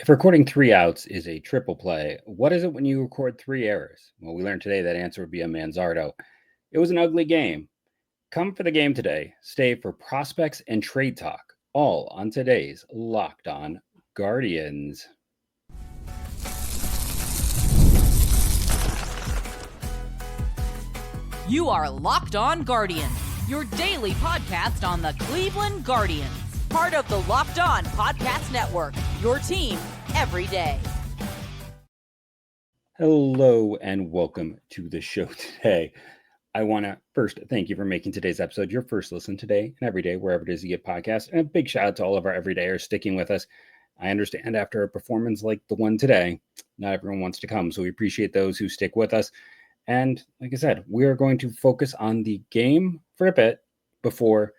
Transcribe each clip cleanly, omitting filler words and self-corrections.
If recording 3 outs is a triple play, what is it when you record 3 errors? Well, we learned today that answer would be a Manzardo. It was an ugly game. Come for the game today. Stay for prospects and trade talk, all on today's Locked On Guardians. You are Locked On Guardians, your daily podcast on the Cleveland Guardians. Part of the Locked On Podcast Network, your team every day. Hello and welcome to the show today. I want to first thank you for making today's episode your first listen today and every day, wherever it is you get podcasts. And a big shout out to all of our everydayers sticking with us. I understand after a performance like the one today, not everyone wants to come. So we appreciate those who stick with us. And like I said, we are going to focus on the game for a bit before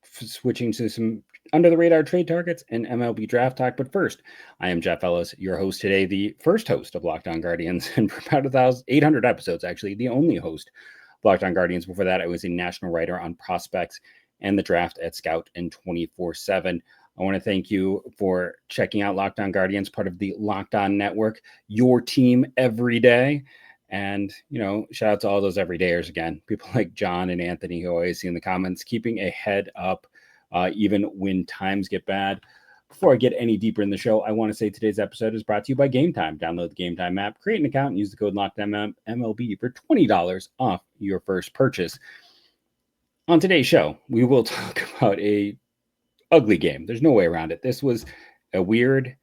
switching to some under-the-radar trade targets and MLB Draft talk. But first, I am Jeff Ellis, your host today, the first host of Locked On Guardians, and for about 800 episodes, actually, the only host of Locked On Guardians. Before that, I was a national writer on prospects and the draft at Scout and 24/7. I want to thank you for checking out Locked On Guardians, part of the Locked On Network, your team every day. And, shout out to all those everydayers again, people like John and Anthony, who I always see in the comments, keeping a head up even when times get bad. Before I get any deeper in the show, I want to say today's episode is brought to you by Game Time. Download the Game Time app, create an account, and use the code LOCKEDONMLB for $20 off your first purchase. On today's show, we will talk about a ugly game. There's no way around it. This was a weird,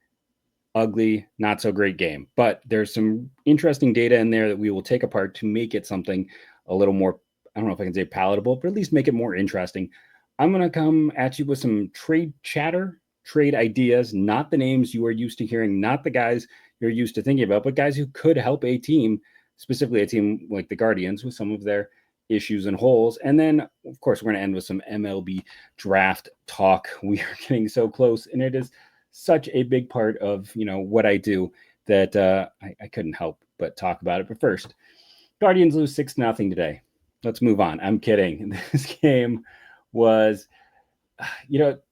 ugly, not so great game, but there's some interesting data in there that we will take apart to make it something a little more, I don't know if I can say palatable, but at least make it more interesting. I'm going to come at you with some trade chatter, trade ideas, not the names you are used to hearing, not the guys you're used to thinking about, but guys who could help a team, specifically a team like the Guardians with some of their issues and holes. And then, of course, we're going to end with some MLB draft talk. We are getting so close, and it is such a big part of, what I do that I couldn't help but talk about it. But first, Guardians lose 6-0 today. Let's move on. I'm kidding. This game was,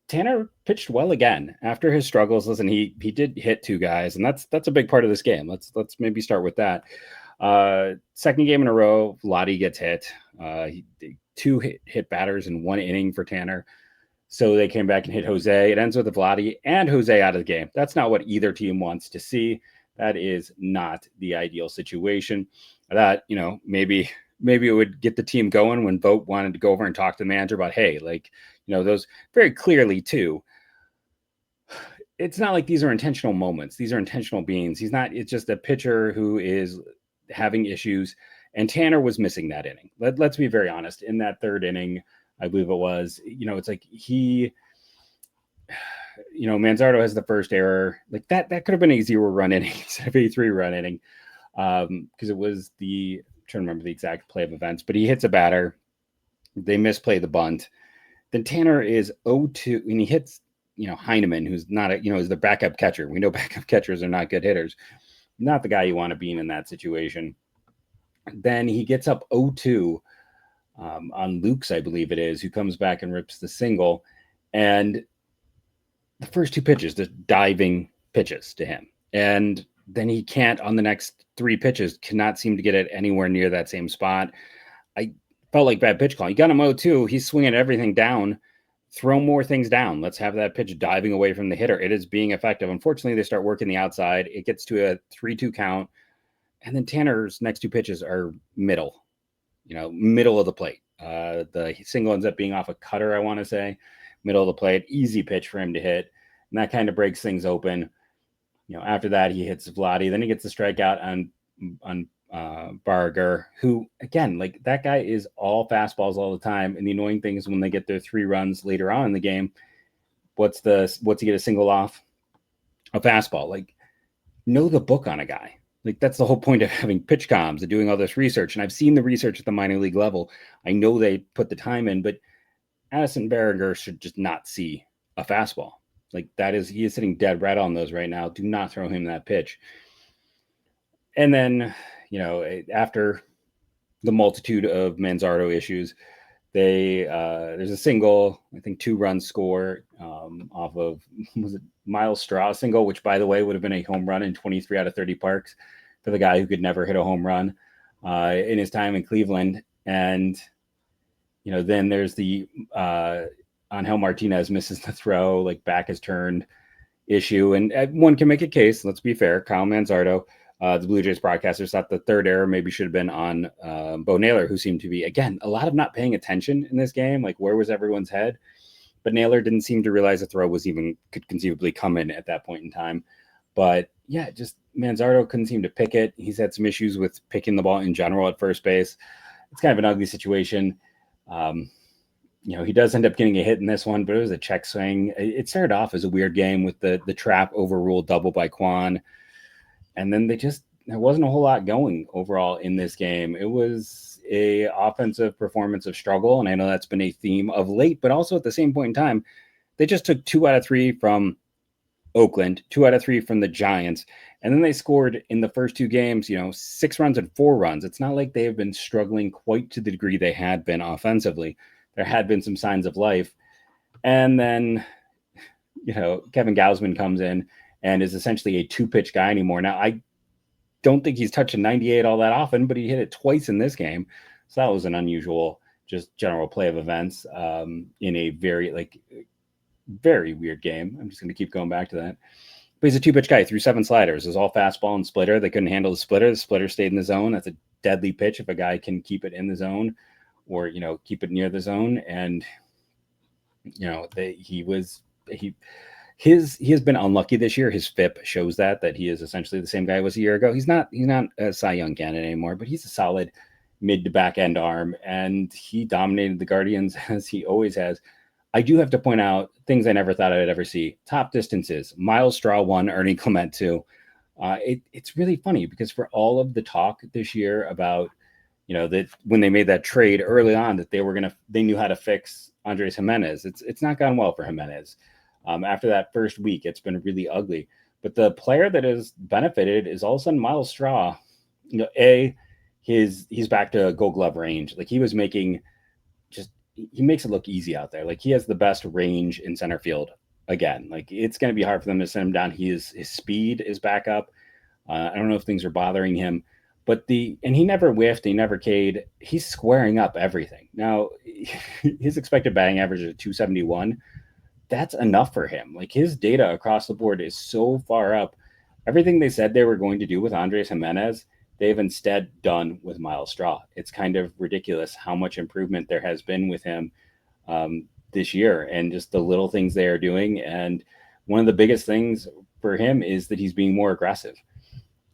Tanner pitched well again after his struggles. Listen, he did hit 2 guys, and that's a big part of this game. Let's maybe start with that. Second game in a row, Vladi gets hit. 2 hit batters in 1 inning for Tanner. So they came back and hit Jose. It ends with Vladi and Jose out of the game. That's not what either team wants to see. That is not the ideal situation. That, maybe it would get the team going when Vogt wanted to go over and talk to the manager about, hey, those very clearly too. It's not like these are intentional moments. These are intentional beings. It's just a pitcher who is having issues. And Tanner was missing that inning. Let's be very honest. In that 3rd inning, I believe it was, it's like Manzardo has the first error. Like that could have been a 0-run inning instead of a 3-run inning. Because it was I'm trying to remember the exact play of events, but he hits a batter. They misplay the bunt. Then Tanner is 0-2, and he hits, Heineman, who's not is the backup catcher. We know backup catchers are not good hitters. Not the guy you want to be in that situation. Then he gets up 0-2 on Luke's, I believe it is, who comes back and rips the single. And the first 2 pitches, the diving pitches to him. And then he can't, on the next 3 pitches, cannot seem to get it anywhere near that same spot. I felt like bad pitch calling. You got him 0-2. He's swinging everything down. Throw more things down. Let's have that pitch diving away from the hitter. It is being effective. Unfortunately, they start working the outside. It gets to a 3-2 count. And then Tanner's next 2 pitches are middle of the plate. The single ends up being off a cutter, I want to say. Middle of the plate. Easy pitch for him to hit. And that kind of breaks things open. After that, he hits Vladi. Then he gets the strikeout on Barger, who, again, like that guy is all fastballs all the time. And the annoying thing is when they get their 3 runs later on in the game, what's he get a single off? A fastball. Like, know the book on a guy. Like, that's the whole point of having pitch comms and doing all this research. And I've seen the research at the minor league level. I know they put the time in, but Addison Barringer should just not see a fastball. Like, he is sitting dead right on those right now. Do not throw him that pitch. And then, after the multitude of Manzardo issues, There's a single, I think 2-run score off of, was it Myles Straw single, which by the way would have been a home run in 23 out of 30 parks for the guy who could never hit a home run in his time in Cleveland. And then there's the Angel Martinez misses the throw, like back is turned issue. And one can make a case, let's be fair, Kyle Manzardo, the Blue Jays broadcasters, thought the third error maybe should have been on Bo Naylor, who seemed to be, again, a lot of not paying attention in this game. Like, where was everyone's head? But Naylor didn't seem to realize the throw could conceivably come in at that point in time. But yeah, just Manzardo couldn't seem to pick it. He's had some issues with picking the ball in general at first base. It's kind of an ugly situation. He does end up getting a hit in this one, but it was a check swing. It started off as a weird game with the trap overruled double by Kwan. And then there wasn't a whole lot going overall in this game. It was a offensive performance of struggle. And I know that's been a theme of late, but also at the same point in time, they just took 2 out of 3 from Oakland, 2 out of 3 from the Giants. And then they scored in the first 2 games, 6 runs and 4 runs. It's not like they have been struggling quite to the degree they had been offensively. There had been some signs of life. And then, Kevin Gausman comes in and is essentially a 2-pitch guy anymore. Now, I don't think he's touching 98 all that often, but he hit it twice in this game. So that was an unusual, just general play of events in a very, very weird game. I'm just going to keep going back to that. But he's a 2-pitch guy, threw 7 sliders. It was all fastball and splitter. They couldn't handle the splitter. The splitter stayed in the zone. That's a deadly pitch if a guy can keep it in the zone or, keep it near the zone. And, he has been unlucky this year. His FIP shows that he is essentially the same guy he was a year ago. He's not a Cy Young candidate anymore, but he's a solid mid to back end arm, and he dominated the Guardians as he always has. I do have to point out things I never thought I'd ever see. Top distances: Myles Straw 1, Ernie Clement 2. It's really funny because for all of the talk this year about that when they made that trade early on that they knew how to fix Andres Gimenez, it's not gone well for Gimenez. After that first week, it's been really ugly. But the player that has benefited is all of a sudden Myles Straw. He's back to Gold Glove range. Like, he was making he makes it look easy out there. Like, he has the best range in center field again. Like, it's going to be hard for them to send him down. His speed is back up. I don't know if things are bothering him, but he never whiffed. He never K'd. He's squaring up everything. Now, his expected batting average is 271. That's enough for him. Like, his data across the board is so far up. Everything they said they were going to do with Andres Gimenez, they've instead done with Myles Straw. It's kind of ridiculous how much improvement there has been with him this year, and just the little things they are doing. And one of the biggest things for him is that he's being more aggressive.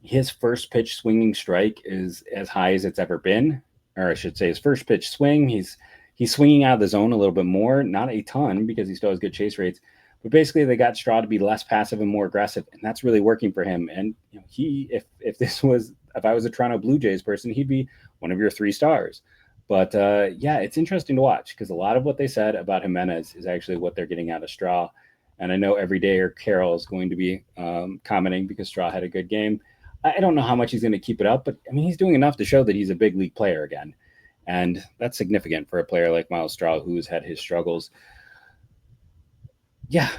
His first pitch swinging strike is as high as it's ever been, or I should say his first pitch swing. He's swinging out of the zone a little bit more, not a ton because he still has good chase rates, but basically they got Straw to be less passive and more aggressive, and that's really working for him. And if I was a Toronto Blue Jays person, he'd be one of your 3 stars. But it's interesting to watch because a lot of what they said about Gimenez is actually what they're getting out of Straw. And I know Everydayer Carroll is going to be commenting because Straw had a good game. I don't know how much he's going to keep it up, but I mean, he's doing enough to show that he's a big league player again. And that's significant for a player like Myles Straw, who's had his struggles. Yeah.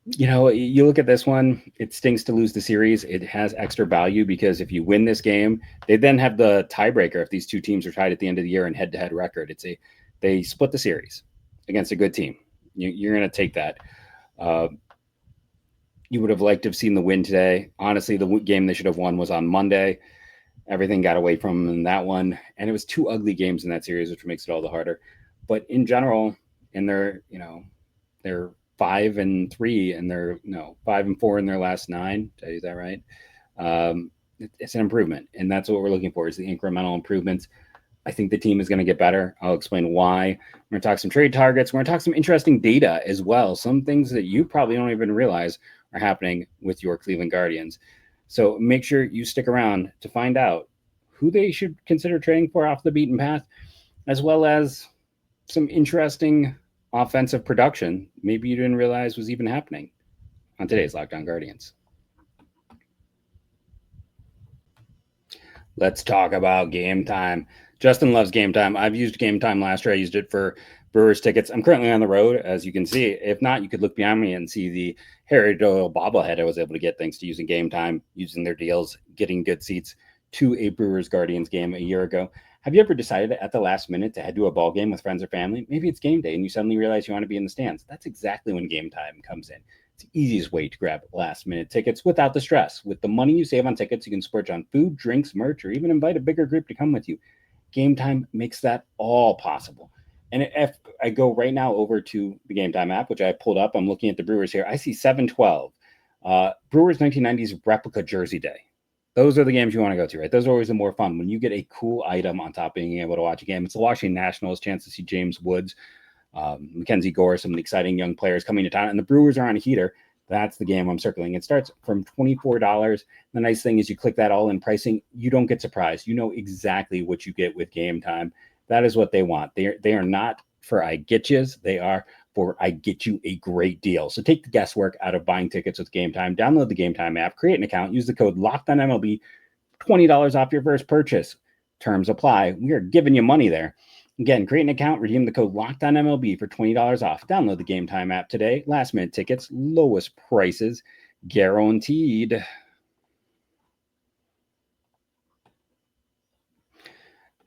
You look at this one, it stinks to lose the series. It has extra value because if you win this game, they then have the tiebreaker if these two teams are tied at the end of the year in head-to-head record. They split the series against a good team. You're going to take that. You would have liked to have seen the win today. Honestly, the game they should have won was on Monday. Everything got away from them in that one. And it was 2 ugly games in that series, which makes it all the harder. But in general, they're 5-3 and they're 5-4 in their last 9. Did I use that right? It's an improvement. And that's what we're looking for, is the incremental improvements. I think the team is going to get better. I'll explain why. We're going to talk some trade targets. We're going to talk some interesting data as well. Some things that you probably don't even realize are happening with your Cleveland Guardians. So make sure you stick around to find out who they should consider trading for off the beaten path, as well as some interesting offensive production maybe you didn't realize was even happening on today's Locked On Guardians. Let's talk about game time. Justin loves Game Time. I've used Game Time last year. I used it for Brewers tickets. I'm currently on the road, as you can see. If not, you could look behind me and see the Harry Doyle bobblehead I was able to get thanks to using Game Time, using their deals, getting good seats to a Brewers Guardians game a year ago. Have you ever decided at the last minute to head to a ball game with friends or family? Maybe it's game day and you suddenly realize you want to be in the stands. That's exactly when Game Time comes in. It's the easiest way to grab last minute tickets without the stress. With the money you save on tickets, you can splurge on food, drinks, merch, or even invite a bigger group to come with you. Game Time makes that all possible. And if I go right now over to the Game Time app, which I pulled up, I'm looking at the Brewers here. I see 7-12. Brewers 1990s replica jersey day. Those are the games you want to go to, right? Those are always the more fun when you get a cool item on top of being able to watch a game. It's the Washington Nationals, chance to see James Woods, Mackenzie Gore, some of the exciting young players coming to town, and the Brewers are on a heater. That's the game I'm circling. It starts from $24. The nice thing is you click that all in pricing. You don't get surprised. You know exactly what you get with Game Time. That is what they want. They are not for I get yous. They are for I get you a great deal. So take the guesswork out of buying tickets with Game Time. Download the Game Time app, create an account, use the code LOCKEDONMLB, $20 off your first purchase. Terms apply. We are giving you money there. Again, create an account, redeem the code LOCKEDONMLB for $20 off. Download the Game Time app today. Last minute tickets, lowest prices, guaranteed.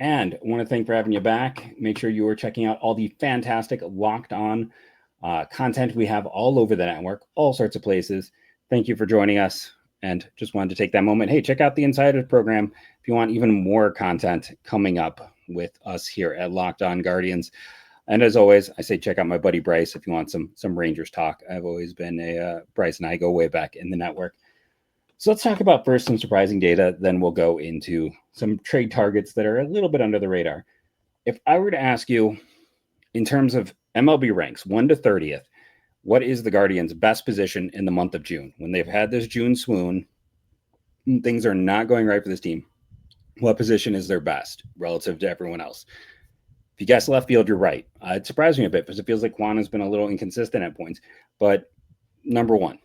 And I want to thank for having you back. Make sure you are checking out all the fantastic Locked On content we have all over the network, all sorts of places. Thank you for joining us. And just wanted to take that moment. Hey, check out the Insiders program if you want even more content coming up with us here at Locked On Guardians. And as always, I say check out my buddy Bryce if you want some Rangers talk. I've always been Bryce and I go way back in the network. So let's talk about first some surprising data, then we'll go into some trade targets that are a little bit under the radar. If I were to ask you, in terms of MLB ranks, 1 to 30th, what is the Guardians' best position in the month of June? When they've had this June swoon, things are not going right for this team. What position is their best relative to everyone else? If you guess left field, you're right. It surprised me a bit because it feels like Juan has been a little inconsistent at points. But number one,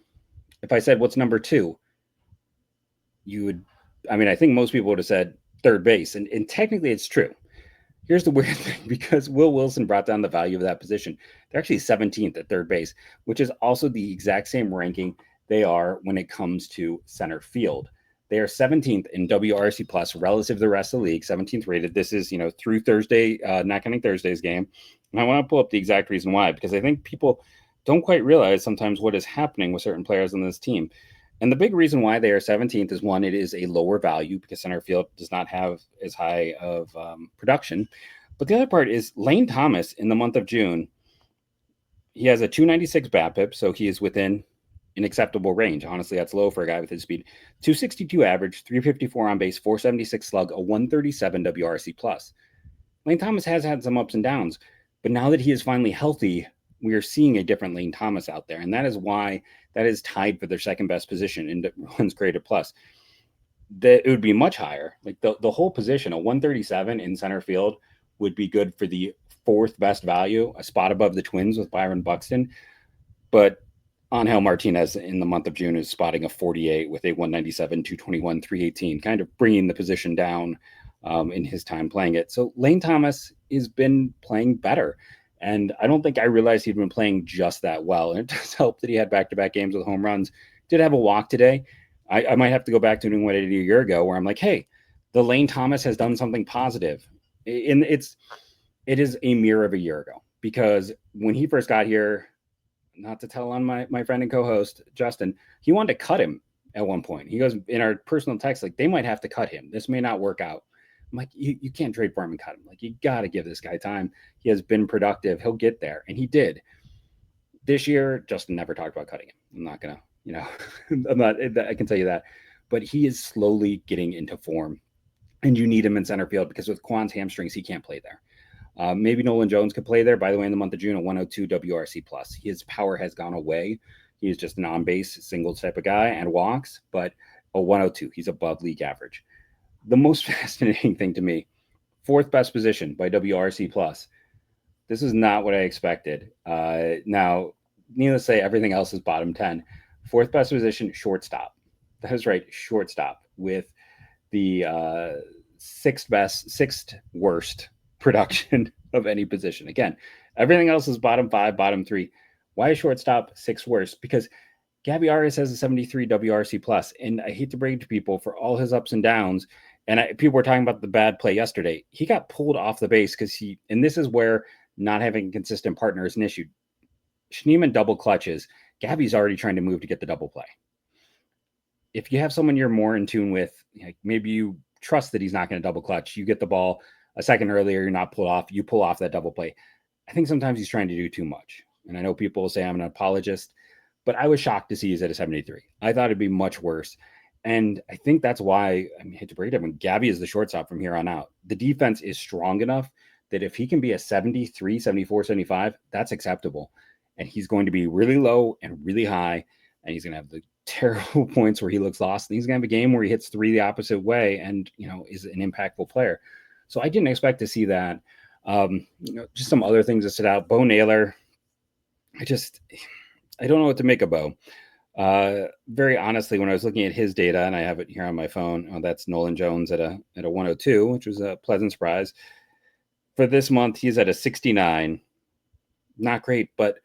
if I said what's number two, I think most people would have said third base. And technically it's true. Here's the weird thing, because Will Wilson brought down the value of that position. They're actually 17th at third base, which is also the exact same ranking they are when it comes to center field. They are 17th in WRC plus relative to the rest of the league, 17th rated. This is, through Thursday, not counting Thursday's game. And I want to pull up the exact reason why, because I think people don't quite realize sometimes what is happening with certain players on this team. And the big reason why they are 17th is, one, it is a lower value because center field does not have as high of production. But the other part is Lane Thomas in the month of June, he has a 296 BABIP, so he is within an acceptable range. Honestly, that's low for a guy with his speed. 262 average, 354 on base, 476 slug, a 137 WRC plus. Lane Thomas has had some ups and downs, but now that he is finally healthy, we are seeing a different Lane Thomas out there. And that is why that is tied for their second best position in runs created plus. It would be much higher. Like the whole position, a 137 in center field would be good for the fourth best value, a spot above the Twins with Byron Buxton. But Angel Martinez in the month of June is spotting a 48 with a 197, 221, 318, kind of bringing the position down in his time playing it. So Lane Thomas has been playing better. And I don't think I realized he'd been playing just that well. And it does help that he had back-to-back games with home runs. Did have a walk today. I might have to go back to doing what I did a year ago, where I'm like, hey, the Lane Thomas has done something positive. And it is a mirror of a year ago. Because when he first got here, not to tell on my friend and co-host, Justin, he wanted to cut him at one point. He goes in our personal text, like, they might have to cut him. This may not work out. I'm like, you can't trade for him and cut him. Like, you got to give this guy time. He has been productive. He'll get there. And he did. This year, Justin never talked about cutting him. I'm not going to, I can tell you that. But he is slowly getting into form. And you need him in center field because with Kwan's hamstrings, he can't play there. Maybe Nolan Jones could play there. By the way, in the month of June, a 102 WRC plus. His power has gone away. He's just an on-base single type of guy and walks. But a 102, he's above league average. The most fascinating thing to me, fourth best position by WRC plus. This is not what I expected. Now, needless to say, everything else is bottom 10. Fourth best position, shortstop. That is right, shortstop with the sixth worst production of any position. Again, everything else is bottom 5, bottom 3. Why is shortstop 6th worst? Because Gabby Arias has a 73 WRC plus, and I hate to break it to people, for all his ups and downs, and people were talking about the bad play yesterday, he got pulled off the base because and this is where not having a consistent partner is an issue. Schneemann double clutches. Gabby's already trying to move to get the double play. If you have someone you're more in tune with, like maybe you trust that he's not going to double clutch, you get the ball a second earlier, you're not pulled off, you pull off that double play. I think sometimes he's trying to do too much. And I know people will say I'm an apologist, but I was shocked to see he's at a 73. I thought it'd be much worse. And I think that's why, I hate to break it, when Gabby is the shortstop from here on out, the defense is strong enough that if he can be a 73, 74, 75, that's acceptable. And he's going to be really low and really high. And he's going to have the terrible points where he looks lost. And he's going to have a game where he hits 3 the opposite way and, is an impactful player. So I didn't expect to see that. Just some other things that stood out. Bo Naylor, I don't know what to make of Bo. Very honestly, when I was looking at his data, and I have it here on my phone, that's Nolan Jones at a 102, which was a pleasant surprise. For this month, he's at a 69. Not great, but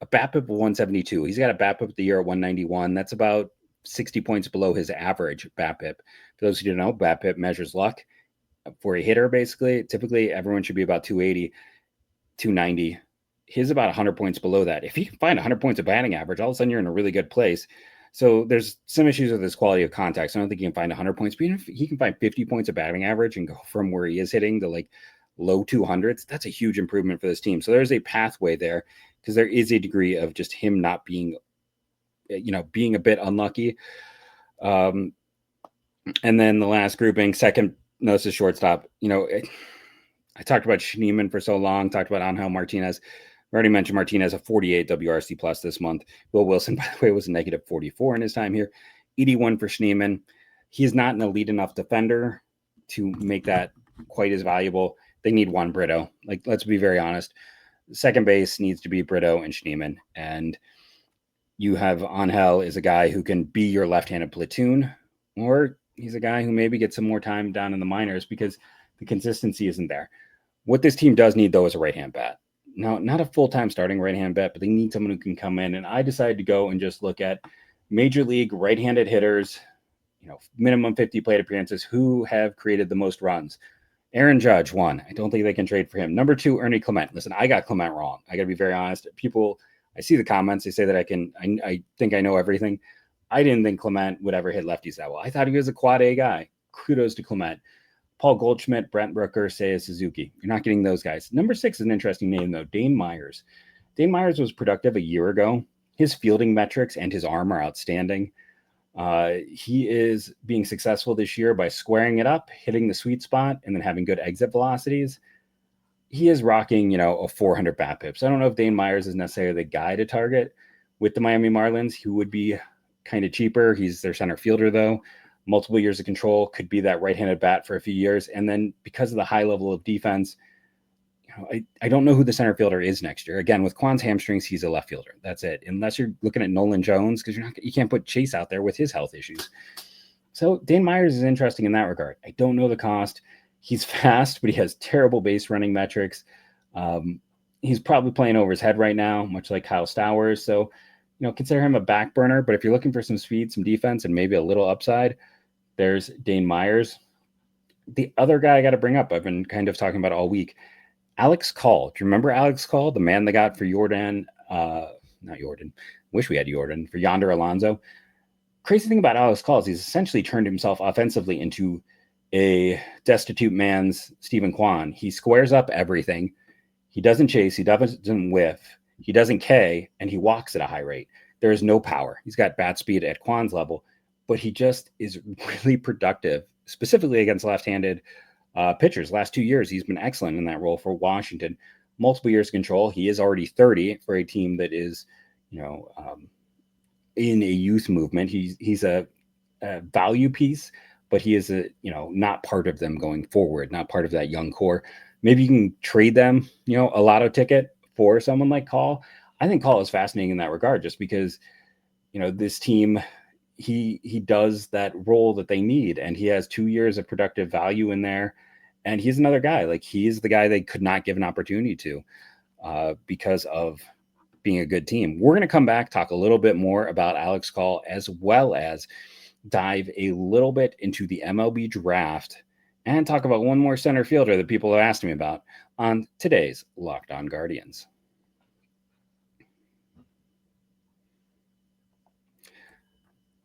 a BAPIP of 172. He's got a BAPIP of the year at 191. That's about 60 points below his average BAPIP. For those who don't know, BAPIP measures luck for a hitter, basically. Typically, everyone should be about 280, 290. He's about 100 points below that. If he can find 100 points of batting average, all of a sudden you're in a really good place. So there's some issues with his quality of contact. So I don't think he can find 100 points, but even if he can find 50 points of batting average and go from where he is hitting to like low 200s, that's a huge improvement for this team. So there's a pathway there because there is a degree of just him not being, being a bit unlucky. And then the last grouping, second, this is shortstop. I talked about Schneemann for so long, talked about Angel Martinez. I already mentioned Martinez, a 48 WRC plus this month. Will Wilson, by the way, was a negative 44 in his time here. 81 for Schneemann. He's not an elite enough defender to make that quite as valuable. They need Juan Brito. Let's be very honest. Second base needs to be Brito and Schneemann. And you have Angel is a guy who can be your left-handed platoon, or he's a guy who maybe gets some more time down in the minors because the consistency isn't there. What this team does need, though, is a right-hand bat. Now, not a full-time starting right-hand bat, but they need someone who can come in. And I decided to go and just look at major league right-handed hitters, minimum 50 plate appearances, who have created the most runs. Aaron Judge, 1. I don't think they can trade for him. Number 2, Ernie Clement. Listen, I got Clement wrong. I got to be very honest. People, I see the comments. They say that I think I know everything. I didn't think Clement would ever hit lefties that well. I thought he was a quad A guy. Kudos to Clement. Paul Goldschmidt, Brent Rooker, Seiya Suzuki. You're not getting those guys. Number 6 is an interesting name, though. Dane Myers. Dane Myers was productive a year ago. His fielding metrics and his arm are outstanding. He is being successful this year by squaring it up, hitting the sweet spot, and then having good exit velocities. He is rocking, a 400 BAPIP. So I don't know if Dane Myers is necessarily the guy to target with the Miami Marlins. He would be kind of cheaper. He's their center fielder, though. Multiple years of control, could be that right-handed bat for a few years. And then because of the high level of defense, I don't know who the center fielder is next year. Again, with Kwan's hamstrings, he's a left fielder. That's it. Unless you're looking at Nolan Jones, because you can't put Chase out there with his health issues. So Dane Myers is interesting in that regard. I don't know the cost. He's fast, but he has terrible base running metrics. He's probably playing over his head right now, much like Kyle Stowers. So, consider him a back burner. But if you're looking for some speed, some defense, and maybe a little upside, there's Dane Myers. The other guy I got to bring up, I've been kind of talking about all week, Alex Call. Do you remember Alex Call, the man they got for Jordan? Not Jordan. Wish we had Jordan for Yonder Alonso. Crazy thing about Alex Call is he's essentially turned himself offensively into a destitute man's Stephen Kwan. He squares up everything. He doesn't chase. He doesn't whiff. He doesn't K, and he walks at a high rate. There is no power. He's got bat speed at Kwan's level, but he just is really productive, specifically against left-handed pitchers. Last 2 years, he's been excellent in that role for Washington. Multiple years of control. He is already 30 for a team that is, in a youth movement. He's a value piece, but he is not part of them going forward, not part of that young core. Maybe you can trade them, a lotto ticket for someone like Call. I think Call is fascinating in that regard, just because, this team he does that role that they need, and he has 2 years of productive value in there. And he's another guy, like he's the guy they could not give an opportunity to because of being a good team. We're going to come back, talk a little bit more about Alex Call, as well as dive a little bit into the MLB draft and talk about one more center fielder that people have asked me about on today's Locked On Guardians.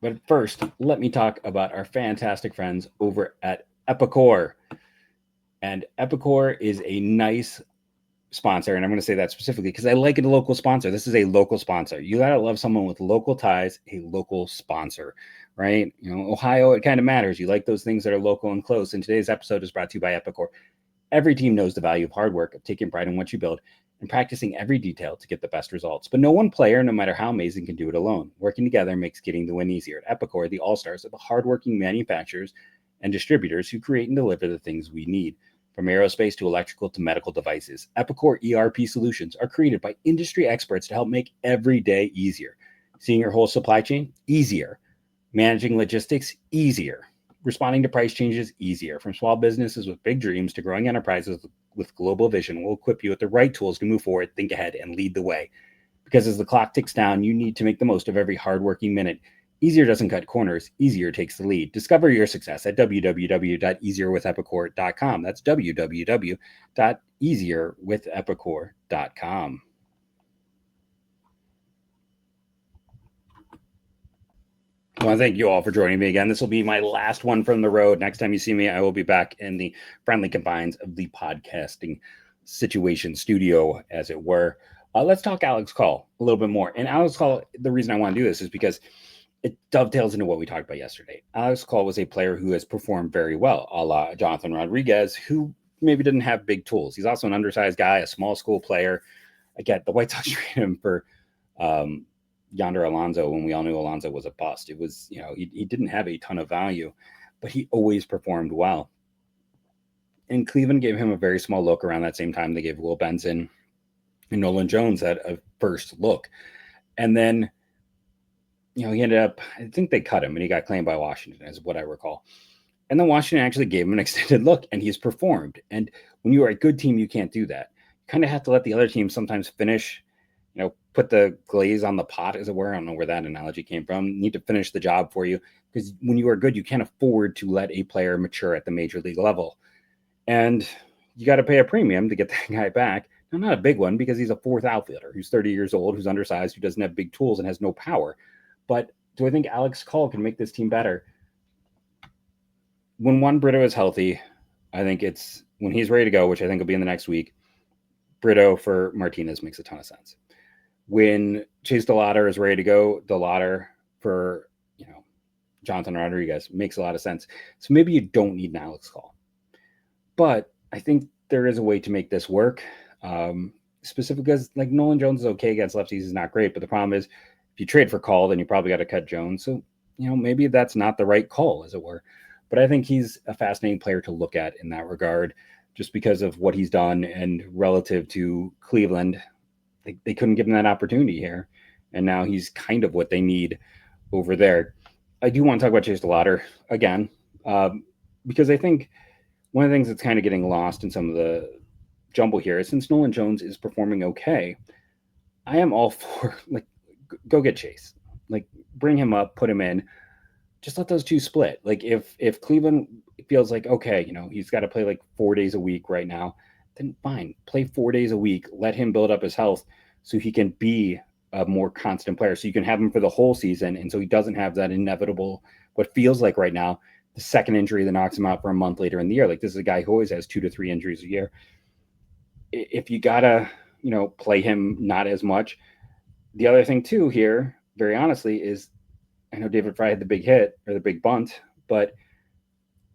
But first, let me talk about our fantastic friends over at Epicor. And Epicor is a nice sponsor, and I'm going to say that specifically because I like it, a local sponsor. This is a local sponsor. You gotta love someone with local ties, a local sponsor, right? You know, Ohio, it kind of matters. You like those things that are local and close. And today's episode is brought to you by Epicor. Every team knows the value of hard work, of taking pride in what you build, and practicing every detail to get the best results. But no one player, no matter how amazing, can do it alone. Working together makes getting the win easier. At Epicor, the all-stars are the hardworking manufacturers and distributors who create and deliver the things we need. From aerospace to electrical to medical devices, Epicor ERP solutions are created by industry experts to help make every day easier. Seeing your whole supply chain? Easier. Managing logistics? Easier. Responding to price changes? Easier. From small businesses with big dreams to growing enterprises with global vision, we'll equip you with the right tools to move forward, think ahead, and lead the way. Because as the clock ticks down, you need to make the most of every hardworking minute. Easier doesn't cut corners. Easier takes the lead. Discover your success at www.easierwithepicor.com. That's www.easierwithepicor.com. I want to thank you all for joining me again. This will be my last one from the road. Next time you see me, I will be back in the friendly confines of the podcasting situation studio, as it were. Let's talk Alex Call a little bit more. And Alex Call, the reason I want to do this is because it dovetails into what we talked about yesterday. Alex Call was a player who has performed very well, a la Jonathan Rodriguez, who maybe didn't have big tools. He's also an undersized guy, a small school player. Again, the White Sox traded him for Yonder Alonso when we all knew Alonso was a bust. It was, you know, he didn't have a ton of value, but he always performed well. And Cleveland gave him a very small look around that same time. They gave Will Benson and Nolan Jones at a first look. And then, you know, he ended up, I think they cut him and he got claimed by Washington, is what I recall. And then Washington actually gave him an extended look and he's performed. And when you are a good team, you can't do that. You kind of have to let the other team sometimes finish, you know, put the glaze on the pot, as it were. I don't know where that analogy came from. You need to finish the job for you, because when you are good, you can't afford to let a player mature at the major league level. And you got to pay a premium to get that guy back. Now, not a big one, because he's a fourth outfielder who's 30 years old, who's undersized, who doesn't have big tools and has no power. But do I think Alex Call can make this team better? When Juan Brito is healthy, I think it's when he's ready to go, which I think will be in the next week, Brito for Martinez makes a ton of sense. When Chase DeLauter is ready to go, DeLauter for, you know, Jonathan Rodriguez makes a lot of sense. So maybe you don't need an Alex Call. But I think there is a way to make this work. Specifically because, like, Nolan Jones is okay against lefties. He's not great. But the problem is, if you trade for Call, then you probably got to cut Jones. So, you know, maybe that's not the right call, as it were. But I think he's a fascinating player to look at in that regard, just because of what he's done and relative to Cleveland. They couldn't give him that opportunity here. And now he's kind of what they need over there. I do want to talk about Chase DeLauter again, because I think one of the things that's kind of getting lost in some of the jumble here is, since Nolan Jones is performing okay, I am all for, like, go get Chase. Like, bring him up, put him in. Just let those two split. Like, if Cleveland feels like, okay, you know, he's got to play like 4 days a week right now, then fine, play 4 days a week. Let him build up his health so he can be a more constant player. So you can have him for the whole season. And so he doesn't have that inevitable, what feels like right now, the second injury that knocks him out for a month later in the year. Like, this is a guy who always has 2 to 3 injuries a year. If you gotta, you know, play him not as much. The other thing too here, very honestly, is, I know David Fry had the big hit or the big bunt, but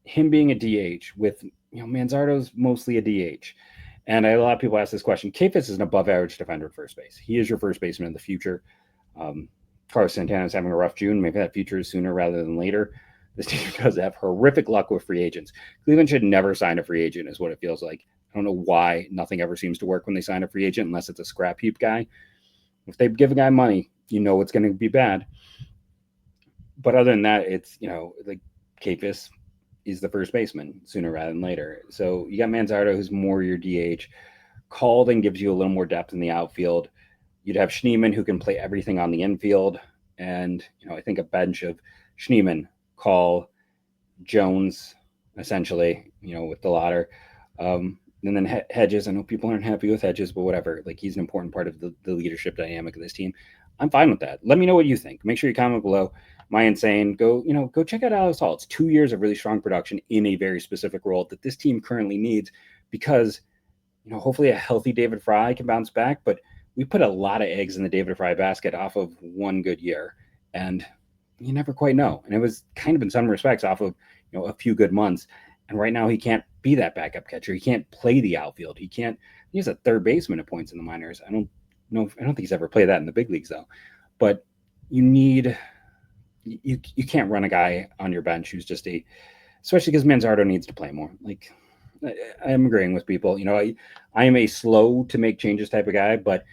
him being a DH with, you know, Manzardo's mostly a DH. And a lot of people ask this question. Kayfus is an above average defender at first base. He is your first baseman in the future. Carlos Santana is having a rough June. Maybe that future is sooner rather than later. This team does have horrific luck with free agents. Cleveland should never sign a free agent, is what it feels like. I don't know why nothing ever seems to work when they sign a free agent, unless it's a scrap heap guy. If they give a guy money, you know it's going to be bad. But other than that, it's, like Kayfus is the first baseman sooner rather than later. So you got Manzardo, who's more your DH. Called and gives you a little more depth in the outfield. You'd have Schneemann, who can play everything on the infield. And, I think a bench of Schneemann, Call, Jones, essentially, with the latter. And then Hedges, I know people aren't happy with Hedges, but whatever. Like, he's an important part of the leadership dynamic of this team. I'm fine with that. Let me know what you think. Make sure you comment below. Am I insane? Go check out Alex Hall. It's 2 years of really strong production in a very specific role that this team currently needs because, hopefully a healthy David Fry can bounce back. But we put a lot of eggs in the David Fry basket off of one good year. And you never quite know. And it was kind of in some respects off of, a few good months. And right now he can't be that backup catcher. He can't play the outfield. He's a third baseman at points in the minors. I don't think he's ever played that in the big leagues though. But you can't run a guy on your bench who's just especially because Manzardo needs to play more. Like, I'm agreeing with people. I am a slow to make changes type of guy, but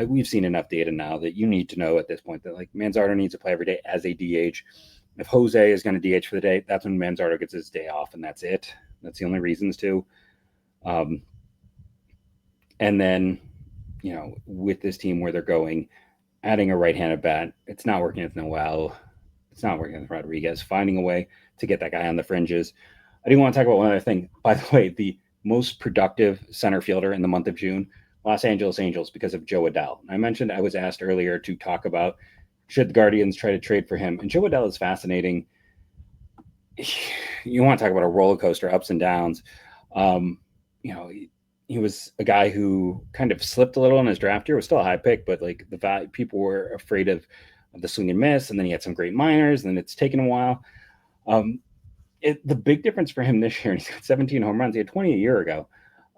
we've seen enough data now that you need to know at this point that like Manzardo needs to play every day as a DH. If Jose is going to DH for the day, that's when Manzardo gets his day off, and that's it. That's the only reasons to. And then, with this team where they're going, adding a right-handed bat, it's not working with Noel. It's not working with Rodriguez. Finding a way to get that guy on the fringes. I do want to talk about one other thing. By the way, the most productive center fielder in the month of June, Los Angeles Angels, because of Jo Adell. I mentioned I was asked earlier to talk about should the Guardians try to trade for him. And Jo Adell is fascinating. You want to talk about a roller coaster, ups and downs. He was a guy who kind of slipped a little in his draft year. It was still a high pick, but like the value, people were afraid of the swing and miss. And then he had some great minors, and then it's taken a while. The big difference for him this year, he's got 17 home runs. He had 20 a year ago.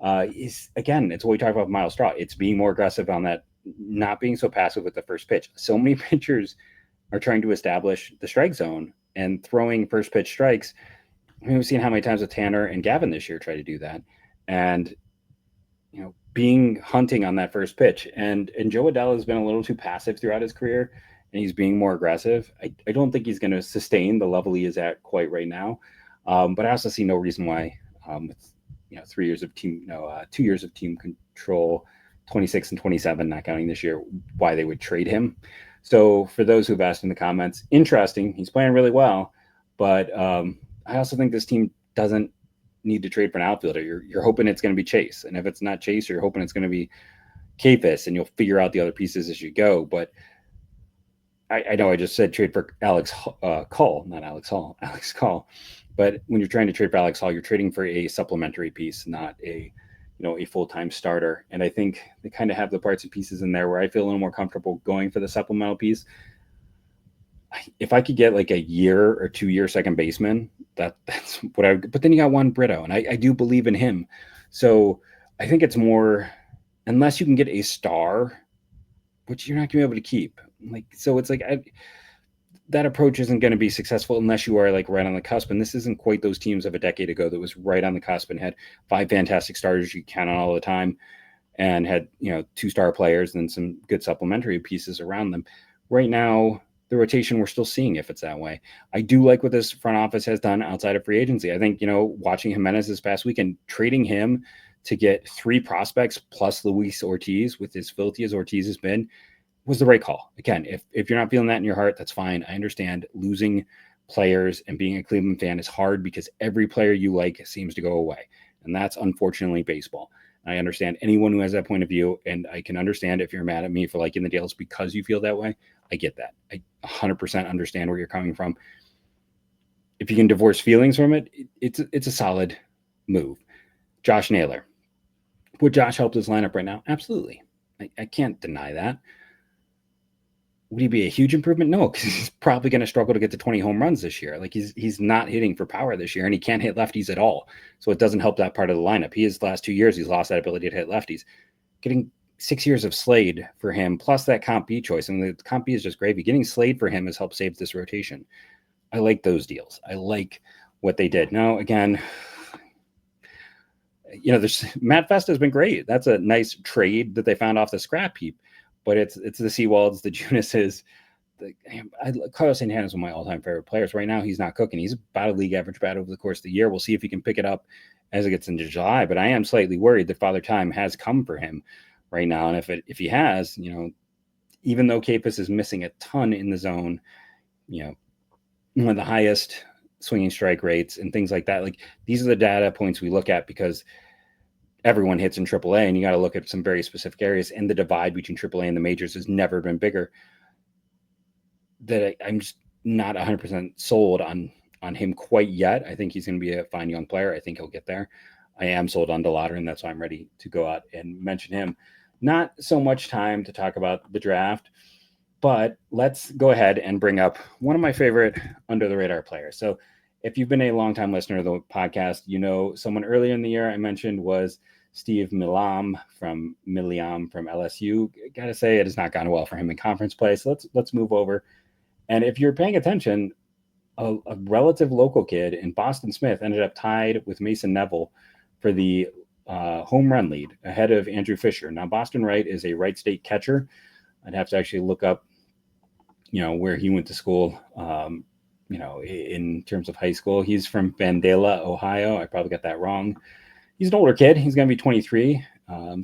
It's what we talk about with Myles Straw. It's being more aggressive on that, not being so passive with the first pitch. So many pitchers are trying to establish the strike zone and throwing first pitch strikes. We've seen how many times with Tanner and Gavin this year try to do that. And, being hunting on that first pitch. And Jo Adell has been a little too passive throughout his career, and he's being more aggressive. I don't think he's going to sustain the level he is at quite right now. But I also see no reason why, with 2 years of team control, 26 and 27, not counting this year, why they would trade him. So for those who've asked in the comments, interesting. He's playing really well, but I also think this team doesn't need to trade for an outfielder. You're hoping it's going to be Chase, and if it's not Chase, you're hoping it's going to be Kayfus, and you'll figure out the other pieces as you go. But I know I just said trade for Alex Call, not Alex Hall, Alex Call. But when you're trying to trade for Alex Hall, you're trading for a supplementary piece, not a full-time starter. And I think they kind of have the parts and pieces in there where I feel a little more comfortable going for the supplemental piece. If I could get like a year or 2 year second baseman, that's what I would. But then you got Juan Brito, and I do believe in him. So I think it's more, unless you can get a star, which you're not going to be able to keep. So it's like that approach isn't going to be successful unless you are like right on the cusp. And this isn't quite those teams of a decade ago that was right on the cusp and had 5 fantastic starters you count on all the time, and had 2-star players and some good supplementary pieces around them. Right now, the rotation, we're still seeing if it's that way. I do like what this front office has done outside of free agency. I think, watching Jimenez this past weekend, trading him to get 3 prospects plus Luis Ortiz, with as filthy as Ortiz has been, was the right call. Again, if you're not feeling that in your heart, that's fine. I understand losing players and being a Cleveland fan is hard because every player you like seems to go away. And that's unfortunately baseball. I understand anyone who has that point of view, and I can understand if you're mad at me for liking the Dales because you feel that way. I get that. I 100% understand where you're coming from. If you can divorce feelings from it, it's a solid move. Josh Naylor. Would Josh help this lineup right now? Absolutely. I can't deny that. Would he be a huge improvement? No, because he's probably going to struggle to get to 20 home runs this year. Like he's not hitting for power this year, and he can't hit lefties at all. So it doesn't help that part of the lineup. The last 2 years, he's lost that ability to hit lefties. Getting 6 years of Slade for him, plus that Comp B choice, and the Comp B is just gravy. Getting Slade for him has helped save this rotation. I like those deals. I like what they did. Now, again, there's Matt Festa has been great. That's a nice trade that they found off the scrap heap. But it's the Seawalds, the Junises, Carlos Santana is one of my all-time favorite players. Right now, he's not cooking. He's about a league average bat over the course of the year. We'll see if he can pick it up as it gets into July. But I am slightly worried that Father Time has come for him right now. And if he has, even though Kayfus is missing a ton in the zone, one of the highest swinging strike rates and things like that, like these are the data points we look at because everyone hits in AAA, and you got to look at some very specific areas. And the divide between AAA and the majors has never been bigger. That I'm just not 100% sold on him quite yet. I think he's going to be a fine young player. I think he'll get there. I am sold on DeLauder, and that's why I'm ready to go out and mention him. Not so much time to talk about the draft, but let's go ahead and bring up one of my favorite under the radar players. So if you've been a longtime listener of the podcast, someone earlier in the year I mentioned was Steve Millam from LSU. Got to say, it has not gone well for him in conference play. So let's move over. And if you're paying attention, a relative local kid in Boston Smith ended up tied with Mason Neville for the home run lead ahead of Andrew Fisher. Now, Boston Wright is a Wright State catcher. I'd have to actually look up, where he went to school, in terms of high school. He's from Vandalia, Ohio. I probably got that wrong. He's an older kid. He's going to be 23.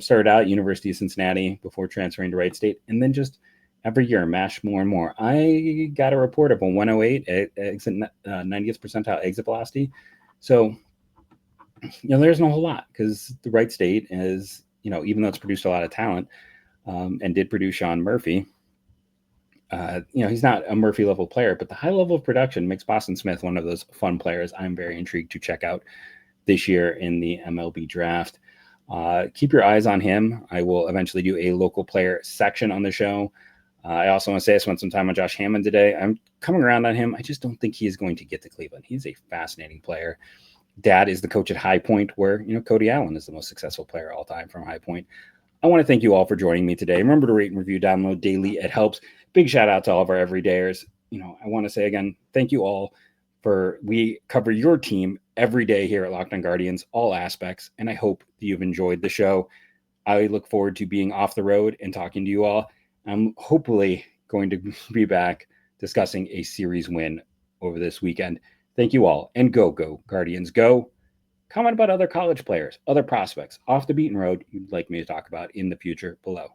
Started out at University of Cincinnati before transferring to Wright State, and then just every year mashed more and more. I got a report of a 108 exit 90th percentile exit velocity. So, there's no whole lot because the Wright State is, even though it's produced a lot of talent and did produce Sean Murphy, he's not a Murphy level player, but the high level of production makes Boston Smith one of those fun players I'm very intrigued to check out this year in the MLB draft. Keep your eyes on him. I will eventually do a local player section on the show. I also want to say I spent some time on Josh Hammond today. I'm coming around on him. I just don't think he is going to get to Cleveland. He's a fascinating player. Dad is the coach at High Point, where Cody Allen is the most successful player all time from High Point. I want to thank you all for joining me today. Remember to rate and review, download daily. It helps. Big shout out to all of our everydayers. I want to say again, thank you all we cover your team every day here at Locked On Guardians, all aspects, and I hope that you've enjoyed the show. I look forward to being off the road and talking to you all. I'm hopefully going to be back discussing a series win over this weekend. Thank you all, and go Guardians, go. Comment about other college players, other prospects off the beaten road you'd like me to talk about in the future below.